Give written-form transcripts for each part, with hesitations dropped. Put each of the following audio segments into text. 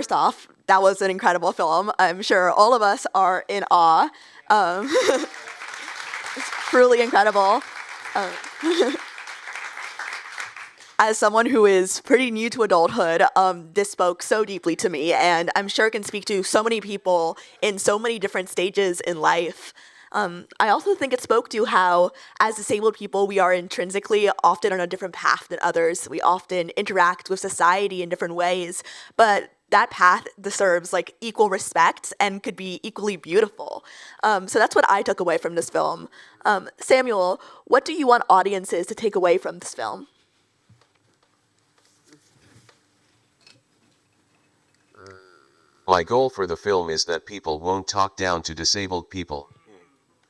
first off, that was an incredible film. I'm sure all of us are in awe. It's truly incredible. Um, As someone who is pretty new to adulthood, this spoke so deeply to me, and I'm sure it can speak to so many people in so many different stages in life. I also think it spoke to how, as disabled people, we are intrinsically often on a different path than others. We often interact with society in different ways, but that path deserves like equal respect and could be equally beautiful. So that's what I took away from this film. Samuel, what do you want audiences to take away from this film? My goal for the film is that people won't talk down to disabled people.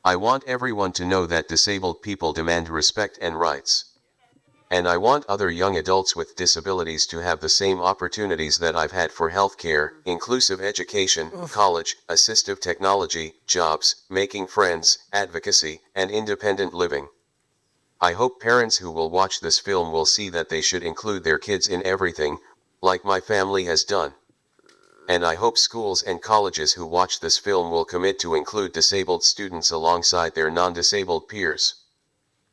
I want everyone to know that disabled people demand respect and rights. And I want other young adults with disabilities to have the same opportunities that I've had for healthcare, inclusive education, college, assistive technology, jobs, making friends, advocacy, and independent living. I hope parents who will watch this film will see that they should include their kids in everything, like my family has done. And I hope schools and colleges who watch this film will commit to include disabled students alongside their non-disabled peers.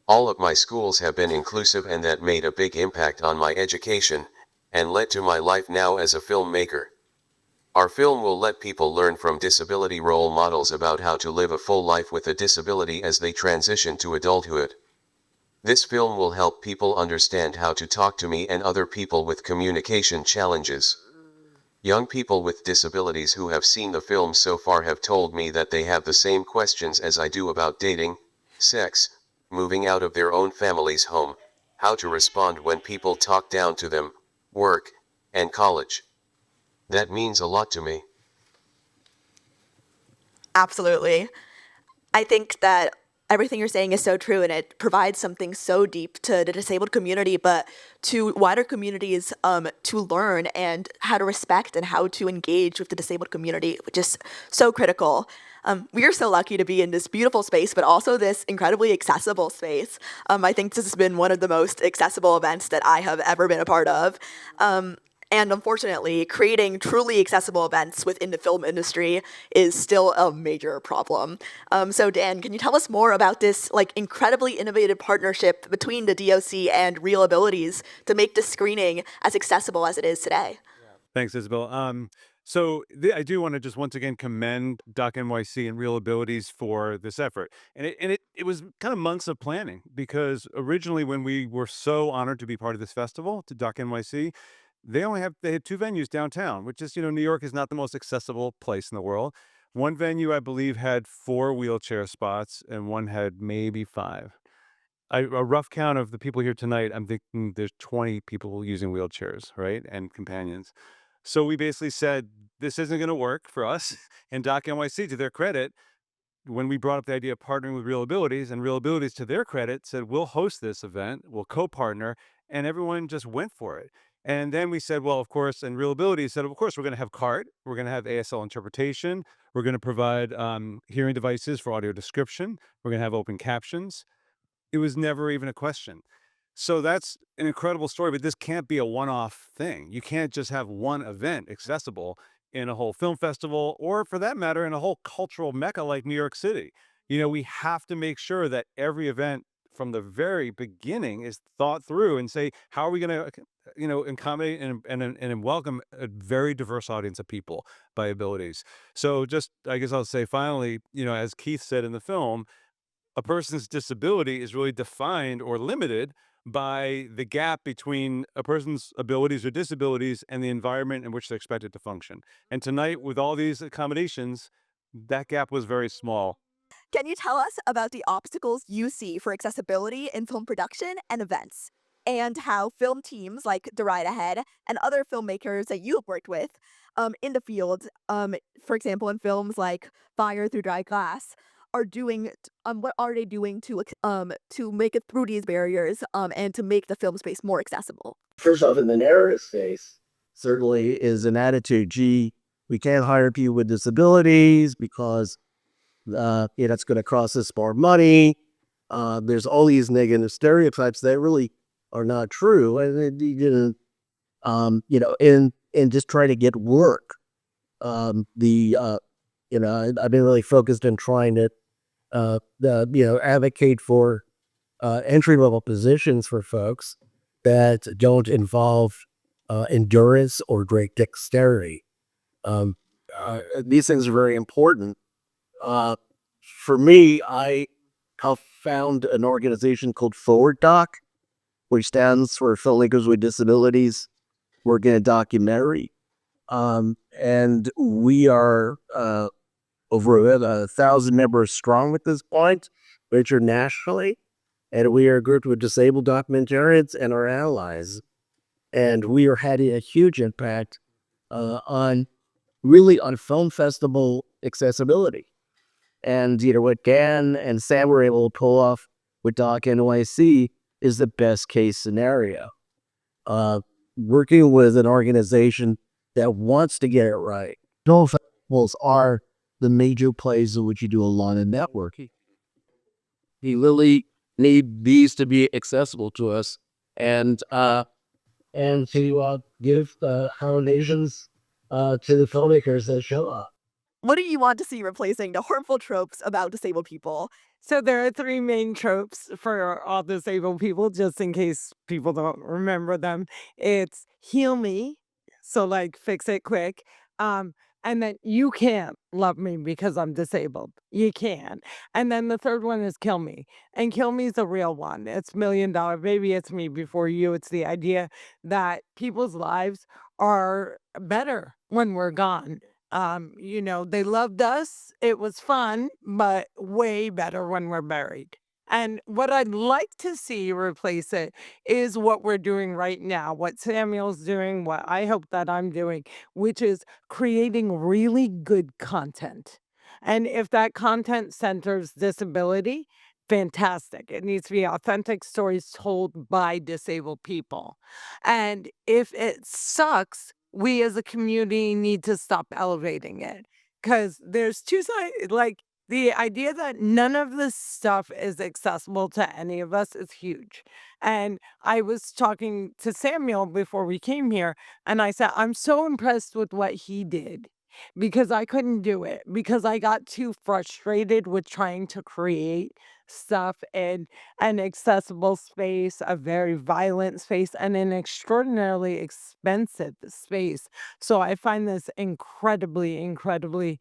All of my schools have been inclusive, and that made a big impact on my education, and led to my life now as a filmmaker. Our film will let people learn from disability role models about how to live a full life with a disability as they transition to adulthood. This film will help people understand how to talk to me and other people with communication challenges. Young people with disabilities who have seen the film so far have told me that they have the same questions as I do about dating, sex, moving out of their own family's home, how to respond when people talk down to them, work, and college. That means a lot to me. Absolutely. I think that everything you're saying is so true, and it provides something so deep to the disabled community, but to wider communities to learn and how to respect and how to engage with the disabled community, which is so critical. We are so lucky to be in this beautiful space, but also this incredibly accessible space. I think this has been one of the most accessible events that I have ever been a part of. And unfortunately, creating truly accessible events within the film industry is still a major problem. So Dan, can you tell us more about this like incredibly innovative partnership between the DOC and ReelAbilities to make the screening as accessible as it is today? Thanks, Isabel. I do want to just once again commend DOC NYC and ReelAbilities for this effort. And it was kind of months of planning, because originally when we were so honored to be part of this festival to DOC NYC, they had two venues downtown, which is, New York is not the most accessible place in the world. One venue, I believe, had 4 wheelchair spots, and one had maybe 5. A rough count of the people here tonight, I'm thinking there's 20 people using wheelchairs, right? And companions. So we basically said, this isn't going to work for us. And DOC NYC, to their credit, when we brought up the idea of partnering with ReelAbilities, and ReelAbilities, to their credit, said, we'll host this event, we'll co-partner, and everyone just went for it. And then we said, well, of course, and ReelAbilities said, of course, we're going to have CART, we're going to have ASL interpretation, we're going to provide hearing devices for audio description, we're going to have open captions. It was never even a question. So that's an incredible story, but this can't be a one-off thing. You can't just have one event accessible in a whole film festival, or for that matter, in a whole cultural mecca like New York City. We have to make sure that every event from the very beginning is thought through and say, how are we going to, accommodate and welcome a very diverse audience of people by abilities. So just, I guess I'll say finally, as Keith said in the film, a person's disability is really defined or limited by the gap between a person's abilities or disabilities and the environment in which they're expected to function. And tonight, with all these accommodations, that gap was very small. Can you tell us about the obstacles you see for accessibility in film production and events, and how film teams like the Ride Ahead and other filmmakers that you have worked with in the field, for example, in films like Fire Through Dry Glass, are doing? What are they doing to make it through these barriers and to make the film space more accessible? First off, in the narrative space, certainly is an attitude, gee, we can't hire people with disabilities because it's going to cost us more money. There's all these negative stereotypes that really are not true. And in and just try to get work. I've been really focused on trying to, advocate for entry level positions for folks that don't involve endurance or great dexterity. These things are very important. For me, I have found an organization called Forward Doc, which stands for Filmmakers with Disabilities Working in a Documentary. And we are over 1,000 members strong at this point, internationally. And we are grouped with disabled documentarians and our allies. And we are having a huge impact on film festival accessibility. And, what Dan and Sam were able to pull off with DOC NYC is the best case scenario. Working with an organization that wants to get it right. Film festivals are the major places in which you do a lot of networking. We really need these to be accessible to us and to give foundations to the filmmakers that show up. What do you want to see replacing the harmful tropes about disabled people? So there are three main tropes for all disabled people, just in case people don't remember them. It's heal me, so like fix it quick. And then you can't love me because I'm disabled. You can. And then the third one is kill me. And kill me is a real one. It's $1 million. Baby, it's me before you. It's the idea that people's lives are better when we're gone. They loved us. It was fun, but way better when we're buried. And what I'd like to see replace it is what we're doing right now, what Samuel's doing, what I hope that I'm doing, which is creating really good content. And if that content centers disability, fantastic. It needs to be authentic stories told by disabled people. And if it sucks, we as a community need to stop elevating it because there's two sides. Like the idea that none of this stuff is accessible to any of us is huge. And I was talking to Samuel before we came here, and I said, I'm so impressed with what he did because I couldn't do it because I got too frustrated with trying to create stuff in an accessible space, a very violent space, and an extraordinarily expensive space. So I find this incredibly, incredibly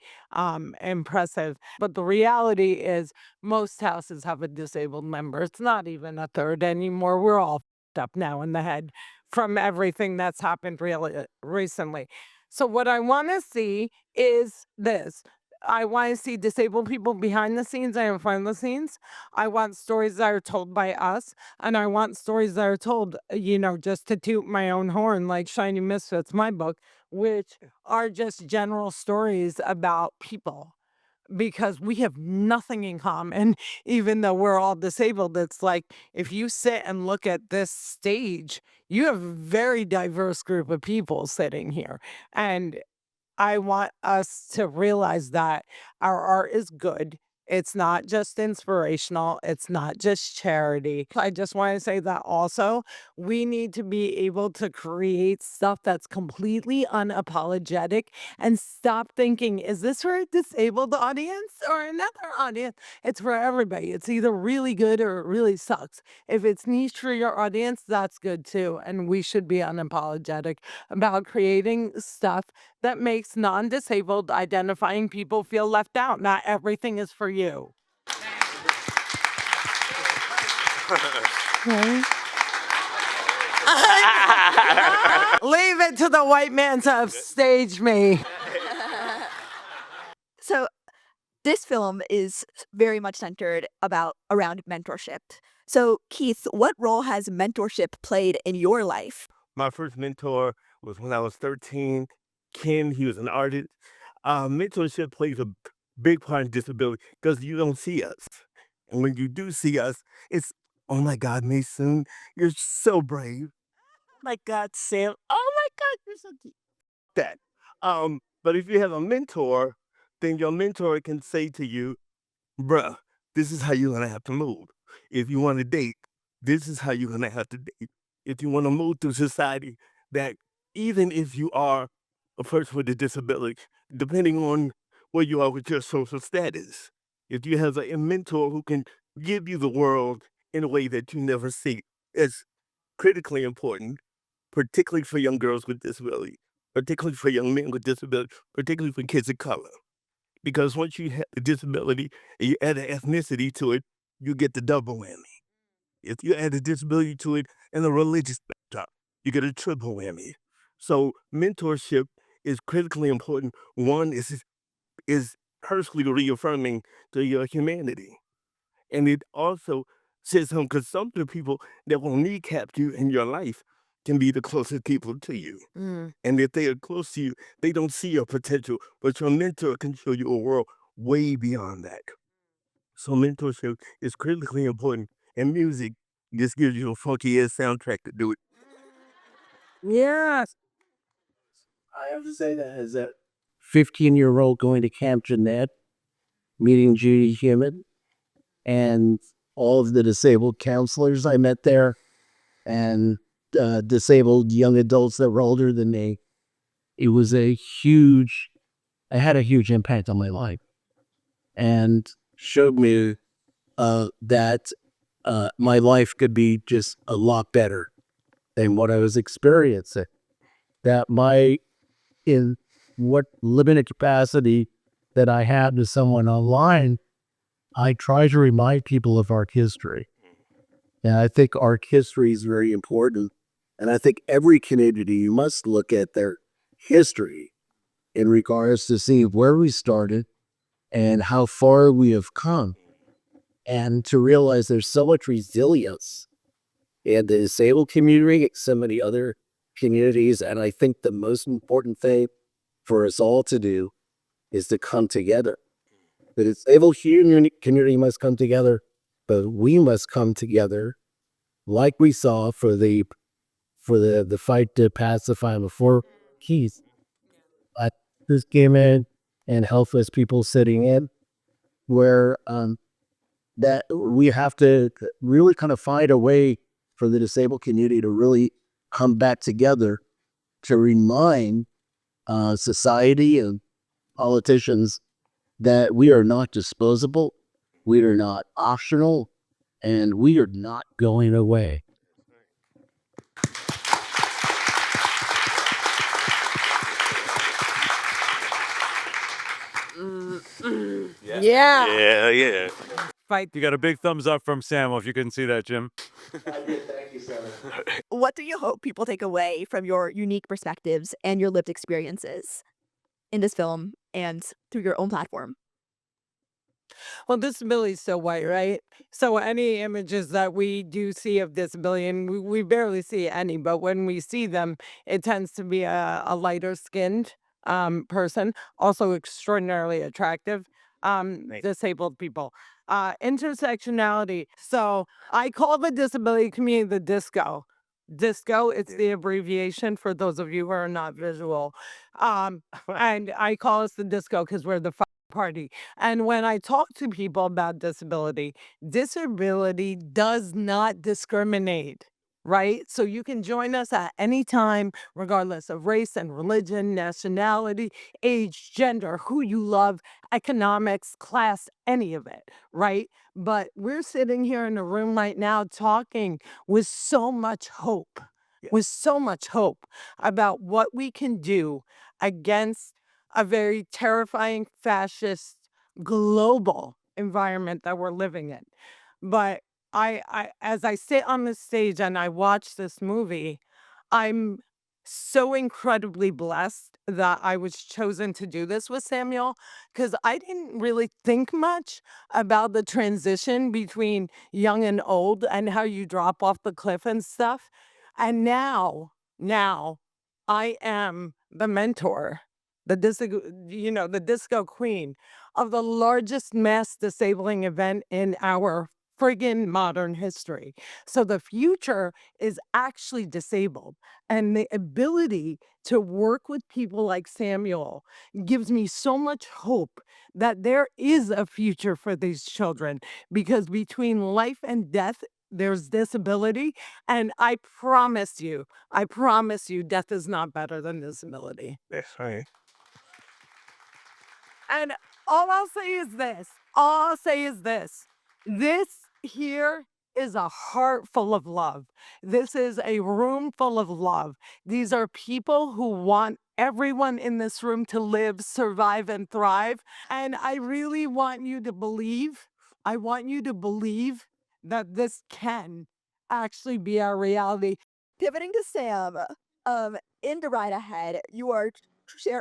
impressive. But the reality is, most houses have a disabled member. It's not even a third anymore. We're all f***ed up now in the head from everything that's happened really recently. So what I want to see is this. I want to see disabled people behind the scenes and in front of the scenes. I want stories that are told by us, and I want stories that are told, just to toot my own horn, like Shiny Misfits, my book, which are just general stories about people. Because we have nothing in common, even though we're all disabled. It's like if you sit and look at this stage, you have a very diverse group of people sitting here. And I want us to realize that our art is good. It's not just inspirational. It's not just charity. I just want to say that also we need to be able to create stuff that's completely unapologetic and stop thinking, is this for a disabled audience or another audience? It's for everybody. It's either really good or it really sucks. If it's niche for your audience, that's good too. And we should be unapologetic about creating stuff that makes non-disabled identifying people feel left out. Not everything is for you. Okay. Leave it to the white man to upstage me. So this film is very much centered around mentorship. So Keith, what role has mentorship played in your life? My first mentor was when I was 13. Ken, he was an artist. Mentorship plays a big part in disability because you don't see us. And when you do see us, it's, oh my God, Maysoon, you're so brave. Oh my God, Sam, oh my God, you're so cute. That. But if you have a mentor, then your mentor can say to you, bruh, this is how you're going to have to move. If you want to date, this is how you're going to have to date. If you want to move through society, that even if you are a person with a disability, depending on where you are with your social status. If you have a mentor who can give you the world in a way that you never see, it's critically important, particularly for young girls with disability, particularly for young men with disability, particularly for kids of color. Because once you have a disability and you add an ethnicity to it, you get the double whammy. If you add a disability to it and a religious backdrop, you get a triple whammy. So mentorship is critically important. One is personally reaffirming to your humanity. And it also says something because some of the people that will kneecap you in your life can be the closest people to you. And if they are close to you, they don't see your potential, but your mentor can show you a world way beyond that. So mentorship is critically important, and music just gives you a funky ass soundtrack to do it. Yes. I have to say that as a 15-year-old going to Camp Jeanette, meeting Judy Human, and all of the disabled counselors I met there, and disabled young adults that were older than me. It was it had a huge impact on my life, and showed me that my life could be just a lot better than what I was experiencing. That in what limited capacity that I had to someone online, I try to remind people of art history. And I think art history is very important. And I think every community, you must look at their history in regards to see where we started and how far we have come. And to realize there's so much resilience in the disabled community, so many other communities. And I think the most important thing for us all to do is to come together. The disabled community must come together, but we must come together like we saw for the fight to pacify before Keith. This came in and helpless people sitting in, where that we have to really kind of find a way for the disabled community to really come back together to remind society and politicians that we are not disposable, we are not optional, and we are not going away. Yeah. Yeah. Fight. You got a big thumbs up from Samuel, if you couldn't see that, Jim. Thank you, Sarah. What do you hope people take away from your unique perspectives and your lived experiences in this film and through your own platform? Well, disability is so white, right? So any images that we do see of disability, and we barely see any, but when we see them, it tends to be a lighter skinned person, also extraordinarily attractive, disabled people. Intersectionality. So I call the disability community the disco. Disco, it's the abbreviation for those of you who are not visual. And I call us the disco because we're the party. And when I talk to people about disability, disability does not discriminate, right? So you can join us at any time, regardless of race and religion, nationality, age, gender, who you love, economics, class, any of it, right? But we're sitting here in a room right now talking with so much hope, with so much hope about what we can do against a very terrifying fascist global environment that we're living in. But as I sit on this stage and I watch this movie, I'm so incredibly blessed that I was chosen to do this with Samuel, because I didn't really think much about the transition between young and old and how you drop off the cliff and stuff. And now I am the mentor, the disco queen of the largest mass disabling event in our friggin' modern history. So the future is actually disabled. And the ability to work with people like Samuel gives me so much hope that there is a future for these children, because between life and death, there's disability, and I promise you, death is not better than disability. That's right. And all I'll say is this. This here is a heart full of love. This is a room full of love. These are people who want everyone in this room to live, survive, and thrive. And I really want you to believe, that this can actually be our reality. Pivoting to Sam, in the Ride Ahead, you are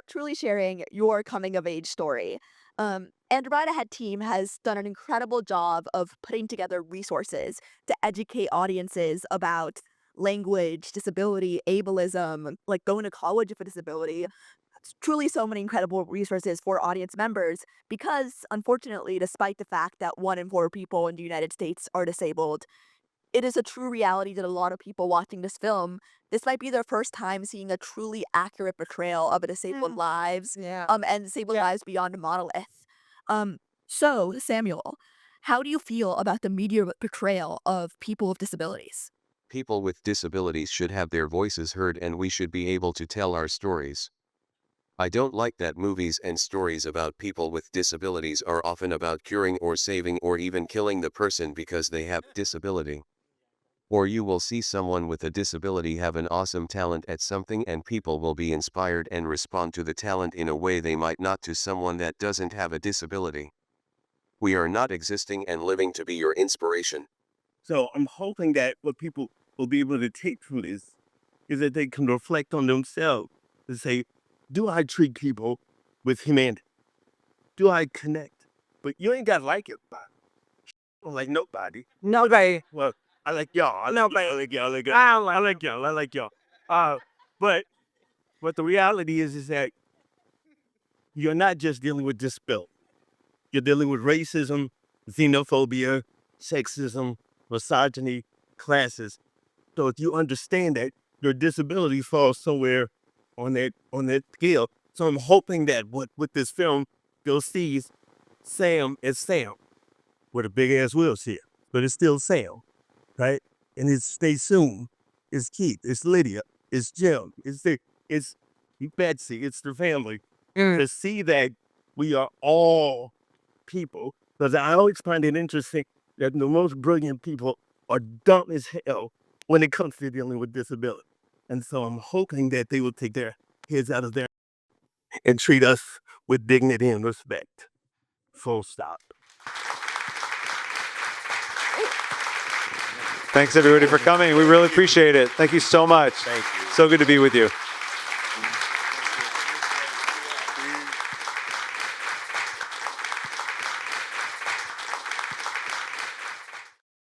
truly sharing your coming of age story. And the Ride Ahead team has done an incredible job of putting together resources to educate audiences about language, disability, ableism, like going to college with a disability. It's truly so many incredible resources for audience members because, unfortunately, despite the fact that 1 in 4 people in the United States are disabled, it is a true reality that a lot of people watching this film, this might be their first time seeing a truly accurate portrayal of a disabled lives, Yeah. and disabled lives beyond a monolith. So Samuel, how do you feel about the media portrayal of people with disabilities? People with disabilities should have their voices heard and we should be able to tell our stories. I don't like that movies and stories about people with disabilities are often about curing or saving or even killing the person because they have disability. Or you will see someone with a disability have an awesome talent at something and people will be inspired and respond to the talent in a way they might not to someone that doesn't have a disability. We are not existing and living to be your inspiration. So I'm hoping that what people will be able to take from this is that they can reflect on themselves and say, do I treat people with humanity? Do I connect? But you ain't got to like it. I don't like nobody. Nobody. Well, I like y'all. Nobody. I like y'all. I like y'all. I don't I like y'all. I like y'all. But the reality is that you're not just dealing with disability. You're dealing with racism, xenophobia, sexism, misogyny, classes. So if you understand that your disability falls somewhere on that scale, so I'm hoping that with this film, you'll see Sam as Sam with a big ass wheelchair, but it's still Sam, right? And it's Maysoon, it's Keith, it's Lydia, it's Jim, it's Betsy, it's the family. To see that we are all people, because I always find it interesting that the most brilliant people are dumb as hell when it comes to dealing with disability. And so I'm hoping that they will take their heads out of there and treat us with dignity and respect. Full stop. Thanks everybody for coming. We really appreciate it. Thank you so much. Thank you. So good to be with you.